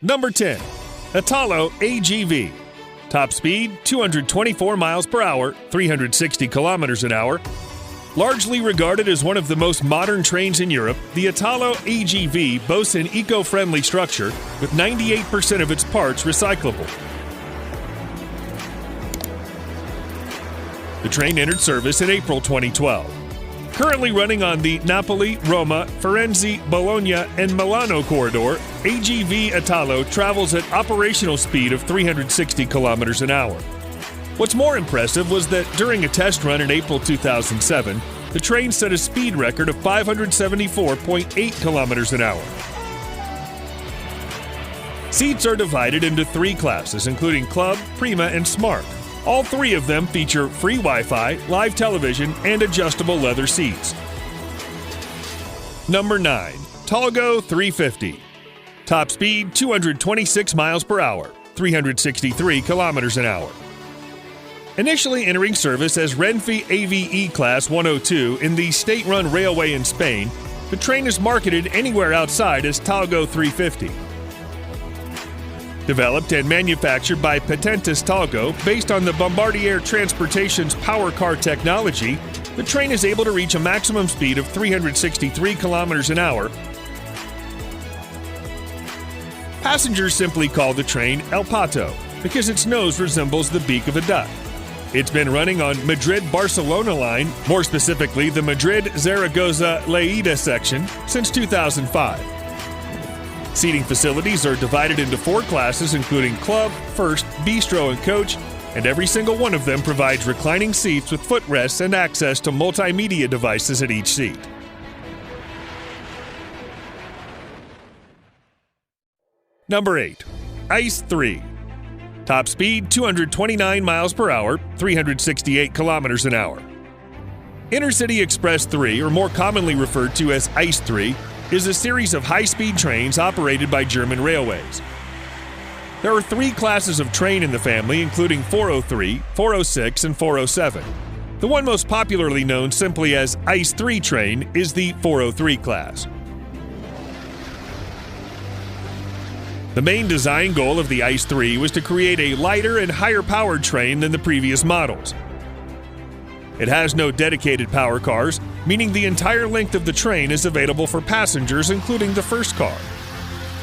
Number 10. Italo AGV. Top speed, 224 miles per hour, 360 kilometers an hour. Largely regarded as one of the most modern trains in Europe, the Italo AGV boasts an eco-friendly structure with 98% of its parts recyclable. The train entered service in April 2012. Currently running on the Napoli, Roma, Firenze, Bologna, and Milano corridor, AGV Italo travels at operational speed of 360 kilometers an hour. What's more impressive was that during a test run in April 2007, the train set a speed record of 574.8 kilometers an hour. Seats are divided into 3 classes, including Club, Prima, and Smart. All 3 of them feature free Wi-Fi, live television, and adjustable leather seats. Number 9. Talgo 350. Top speed, 226 miles per hour, 363 kilometers an hour. Initially entering service as Renfe AVE Class 102 in the state-run railway in Spain, the train is marketed anywhere outside as Talgo 350. Developed and manufactured by Patentes Talgo, based on the Bombardier Transportation's power car technology, the train is able to reach a maximum speed of 363 kilometers an hour. Passengers simply call the train El Pato because its nose resembles the beak of a duck. It's been running on Madrid-Barcelona line, more specifically the Madrid-Zaragoza-Lleida section, since 2005. Seating facilities are divided into 4 classes, including Club, First, Bistro, and Coach, and every single one of them provides reclining seats with footrests and access to multimedia devices at each seat. Number 8. ICE 3. Top speed, 229 miles per hour, 368 kilometers an hour. Intercity Express 3, or more commonly referred to as ICE 3, is a series of high-speed trains operated by German railways. There are 3 classes of train in the family, including 403, 406, and 407. The one most popularly known simply as ICE 3 train is the 403 class. The main design goal of the ICE 3 was to create a lighter and higher-powered train than the previous models. It has no dedicated power cars, meaning the entire length of the train is available for passengers, including the first car.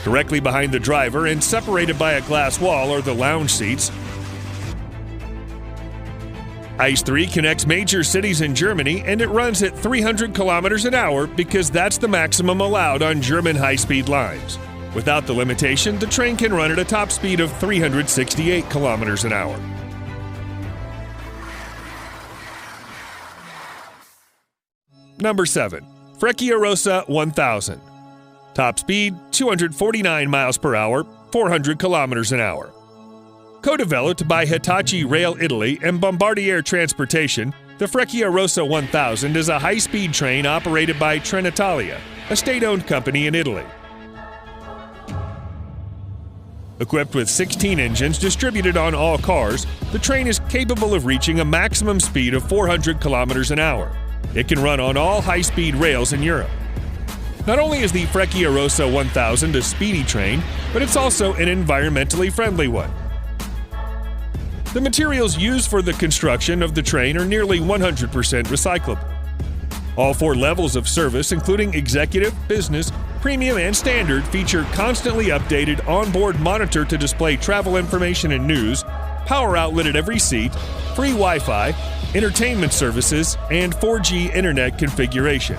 Directly behind the driver and separated by a glass wall are the lounge seats. ICE 3 connects major cities in Germany, and it runs at 300 kilometers an hour because that's the maximum allowed on German high-speed lines. Without the limitation, the train can run at a top speed of 368 kilometers an hour. Number 7. Frecciarossa 1000. Top speed, 249 miles per hour, 400 kilometers an hour. Co-developed by Hitachi Rail Italy and Bombardier Transportation, the Frecciarossa 1000 is a high-speed train operated by Trenitalia, a state-owned company in Italy. Equipped with 16 engines distributed on all cars, the train is capable of reaching a maximum speed of 400 kilometers an hour. It can run on all high-speed rails in Europe. Not only is the Frecciarossa 1000 a speedy train, but it's also an environmentally friendly one. The materials used for the construction of the train are nearly 100% recyclable. All 4 levels of service, including executive, business, premium, and standard, feature constantly updated onboard monitor to display travel information and news, power outlet at every seat, free Wi-Fi, entertainment services, and 4G internet configuration.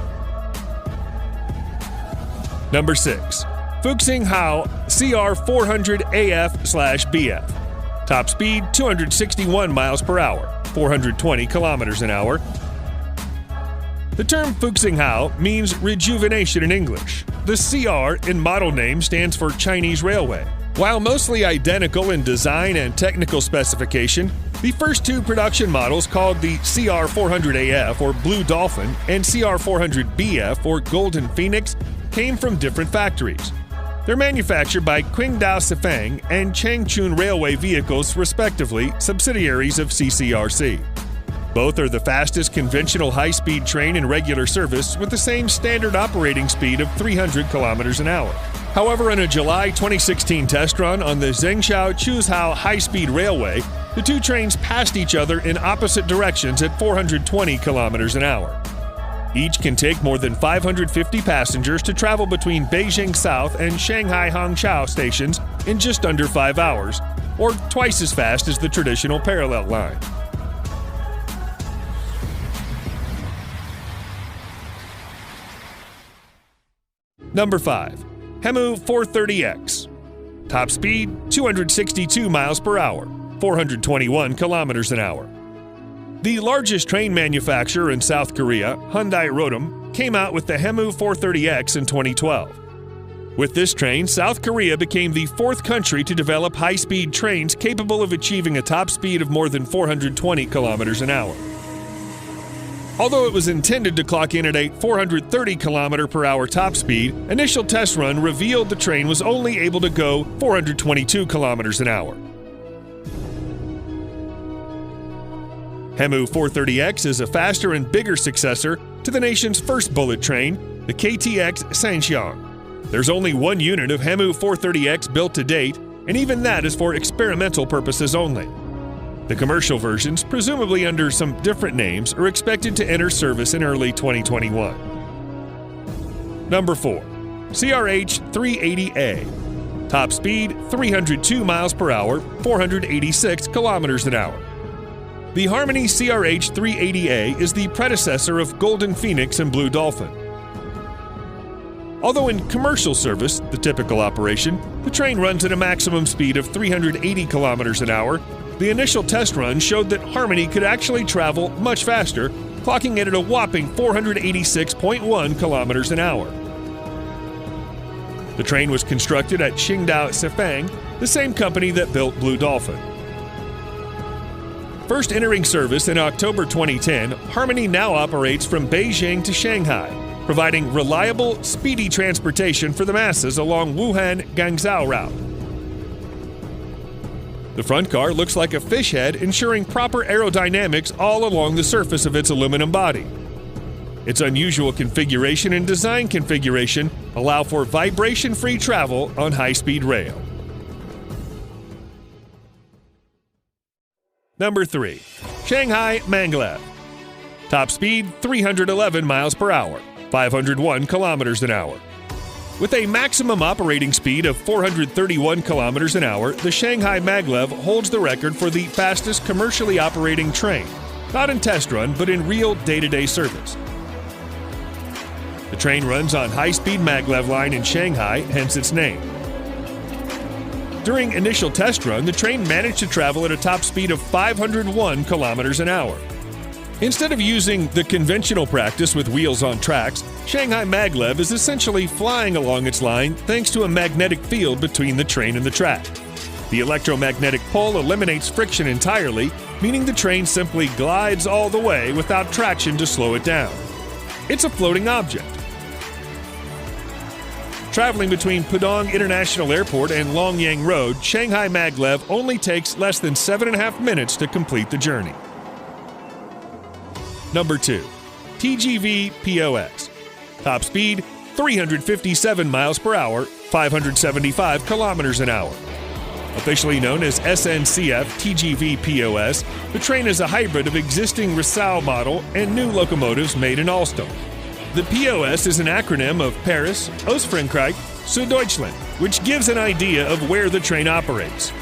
Number 6. Fuxinghao CR400AF/BF. Top speed, 261 miles per hour, 420 kilometers an hour. The term Fuxinghao means rejuvenation in English. The CR in model name stands for Chinese Railway. While mostly identical in design and technical specification, the first 2 production models, called the CR400AF or Blue Dolphin and CR400BF or Golden Phoenix, came from different factories. They're manufactured by Qingdao Sifang and Changchun Railway Vehicles, respectively, subsidiaries of CCRC. Both are the fastest conventional high-speed train in regular service with the same standard operating speed of 300 kilometers an hour. However, in a July 2016 test run on the Zhengzhou-Qushao high-speed railway, the two trains passed each other in opposite directions at 420 kilometers an hour. Each can take more than 550 passengers to travel between Beijing South and Shanghai Hangzhou stations in just under 5 hours, or twice as fast as the traditional parallel line. Number 5. Hemu 430X. Top speed 262 miles per hour, 421 kilometers an hour. The largest train manufacturer in South Korea, Hyundai Rotem, came out with the Hemu 430X in 2012. With this train, South Korea became the fourth country to develop high-speed trains capable of achieving a top speed of more than 420 kilometers an hour. Although it was intended to clock in at a 430 km per hour top speed, initial test run revealed the train was only able to go 422 km an hour. Hemu 430X is a faster and bigger successor to the nation's first bullet train, the KTX Sanxiang. There's only one unit of Hemu 430X built to date, and even that is for experimental purposes only. The commercial versions, presumably under some different names, are expected to enter service in early 2021. Number 4. CRH 380A. Top speed 302 miles per hour, 486 kilometers an hour. The Harmony CRH 380A is the predecessor of Golden Phoenix and Blue Dolphin. Although in commercial service, the typical operation, the train runs at a maximum speed of 380 kilometers an hour, the initial test run showed that Harmony could actually travel much faster, clocking it at a whopping 486.1 kilometers an hour. The train was constructed at Qingdao Sifang, the same company that built Blue Dolphin. First entering service in October 2010, Harmony now operates from Beijing to Shanghai, providing reliable, speedy transportation for the masses along Wuhan-Guangzhou route. The front car looks like a fish head, ensuring proper aerodynamics all along the surface of its aluminum body. Its unusual configuration and design configuration allow for vibration-free travel on high-speed rail. Number 3. Shanghai Maglev. Top speed 311 miles per hour, 501 kilometers an hour. With a maximum operating speed of 431 kilometers an hour, the Shanghai Maglev holds the record for the fastest commercially operating train, not in test run, but in real day-to-day service. The train runs on high-speed maglev line in Shanghai, hence its name. During initial test run, the train managed to travel at a top speed of 501 kilometers an hour. Instead of using the conventional practice with wheels on tracks, Shanghai Maglev is essentially flying along its line thanks to a magnetic field between the train and the track. The electromagnetic pole eliminates friction entirely, meaning the train simply glides all the way without traction to slow it down. It's a floating object. Traveling between Pudong International Airport and Longyang Road, Shanghai Maglev only takes less than 7.5 minutes to complete the journey. Number 2. TGV POX. Top speed 357 miles per hour, 575 kilometers an hour. Officially known as SNCF TGV POS, the train is a hybrid of existing Rissau model and new locomotives made in Alstom. The POS is an acronym of Paris, Ostfrankreich, Süddeutschland, which gives an idea of where the train operates.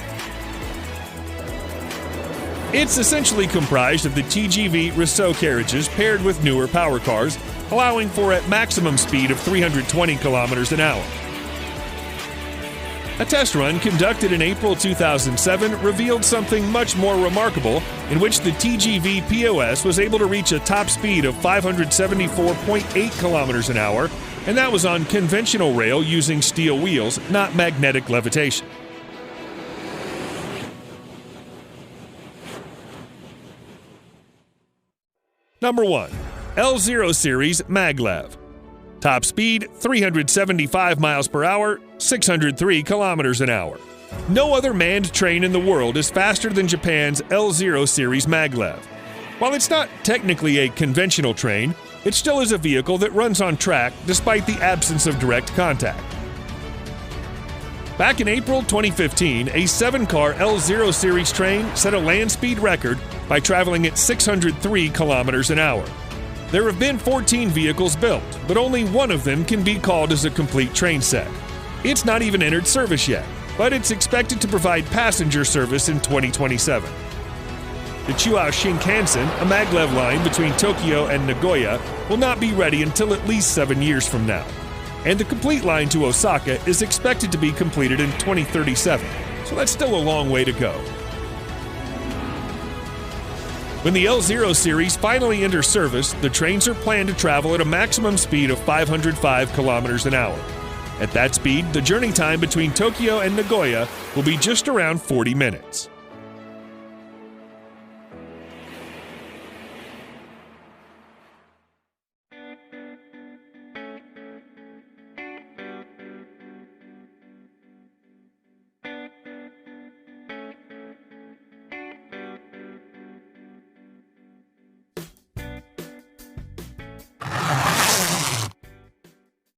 It's essentially comprised of the TGV Rissau carriages paired with newer power cars, allowing for a maximum speed of 320 kilometers an hour. A test run conducted in April 2007 revealed something much more remarkable, in which the TGV POS was able to reach a top speed of 574.8 kilometers an hour, and that was on conventional rail using steel wheels, not magnetic levitation. Number 1. L0 Series Maglev. Top speed 375 miles per hour, 603 kilometers an hour. No other manned train in the world is faster than Japan's L0 Series Maglev. While it's not technically a conventional train, it still is a vehicle that runs on track despite the absence of direct contact. Back in April 2015, a 7-car L0 Series train set a land speed record by traveling at 603 kilometers an hour. There have been 14 vehicles built, but only one of them can be called as a complete train set. It's not even entered service yet, but it's expected to provide passenger service in 2027. The Chuao Shinkansen, a maglev line between Tokyo and Nagoya, will not be ready until at least 7 years from now. And the complete line to Osaka is expected to be completed in 2037, so that's still a long way to go. When the L0 series finally enters service, the trains are planned to travel at a maximum speed of 505 kilometers an hour. At that speed, the journey time between Tokyo and Nagoya will be just around 40 minutes.